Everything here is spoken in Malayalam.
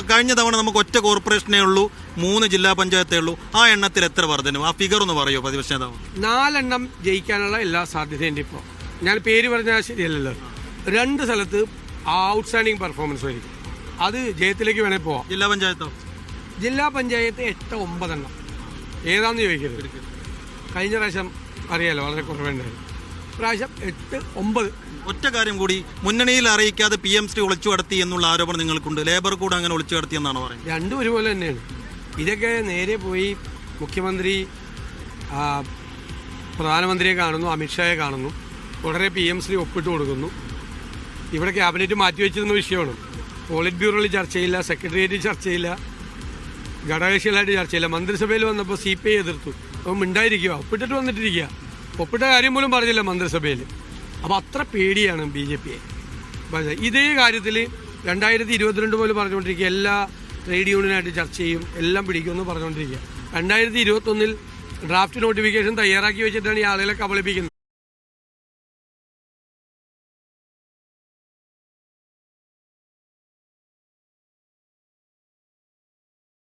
കഴിഞ്ഞ തവണ നമുക്ക് ഒറ്റ കോർപ്പറേഷനേ ഉള്ളൂ, 3 ജില്ലാ പഞ്ചായത്തേ ഉള്ളൂ. ആ എണ്ണത്തിൽ എത്ര വർധനം? ആ ഫിഗർ ഒന്ന് പറയുമോ പ്രതിപക്ഷ നേതാവ്? 4 എണ്ണം ജയിക്കാനുള്ള എല്ലാ സാധ്യതയുണ്ട്. ഇപ്പോൾ ഞാൻ പേര് പറഞ്ഞാൽ ശരിയല്ലല്ലോ. 2 സ്ഥലത്ത് ഔട്ട്സ്റ്റാൻഡിങ് പെർഫോമൻസ് ആയിരിക്കും. അത് ജയത്തിലേക്ക് വേണേൽ പോവാം. ജില്ലാ പഞ്ചായത്തോ? ജില്ലാ പഞ്ചായത്ത് 8-9 എണ്ണം. ഏതാണെന്ന് ചോദിക്കരുത്. കഴിഞ്ഞ പ്രാവശ്യം അറിയാലോ, വളരെ കുറവുണ്ടായിരുന്നു. പ്രാവശ്യം 8-9. ഒറ്റ കാര്യം കൂടി, മുന്നണിയിൽ അറിയിക്കാതെ PMC ഒളിച്ചു കടത്തി എന്നുള്ള ആരോപണം നിങ്ങൾക്കുണ്ട്. ലേബർ കൂടെ അങ്ങനെ ഒളിച്ചു കടത്തി എന്നാണ് പറയുന്നത്. രണ്ടും ഒരുപോലെ തന്നെയാണ്. ഇതൊക്കെ നേരെ പോയി മുഖ്യമന്ത്രി പ്രധാനമന്ത്രിയെ കാണുന്നു, അമിത്ഷായെ കാണുന്നു, ഉടനെ PMC ഒപ്പിട്ട് കൊടുക്കുന്നു. ഇവിടെ ക്യാബിനറ്റ് മാറ്റിവെച്ചിരുന്ന വിഷയമാണ്. പോളിറ്റ് ബ്യൂറോയിൽ ചർച്ചയില്ല, സെക്രട്ടേറിയറ്റിൽ ചർച്ചയില്ല, ഘടകകക്ഷികളായിട്ട് ചർച്ചയില്ല. മന്ത്രിസഭയിൽ വന്നപ്പോൾ CPI എതിർത്തു. അപ്പം ഉണ്ടായിരിക്കുക, ഒപ്പിട്ടിട്ട് വന്നിട്ടിരിക്കുക. ഒപ്പിട്ട കാര്യം പോലും പറഞ്ഞില്ല മന്ത്രിസഭയിൽ. അപ്പോൾ അത്ര പേടിയാണ് BJPയെ. ഇതേ കാര്യത്തിൽ 2022 പോലും പറഞ്ഞുകൊണ്ടിരിക്കുക, എല്ലാ ട്രേഡ് യൂണിയനായിട്ട് ചർച്ച ചെയ്യും, എല്ലാം പിടിക്കുമെന്ന് പറഞ്ഞുകൊണ്ടിരിക്കുക. 2021 ഡ്രാഫ്റ്റ് നോട്ടിഫിക്കേഷൻ തയ്യാറാക്കി വെച്ചിട്ടാണ് ഈ ആളുകളെ കബളിപ്പിക്കുന്നത്.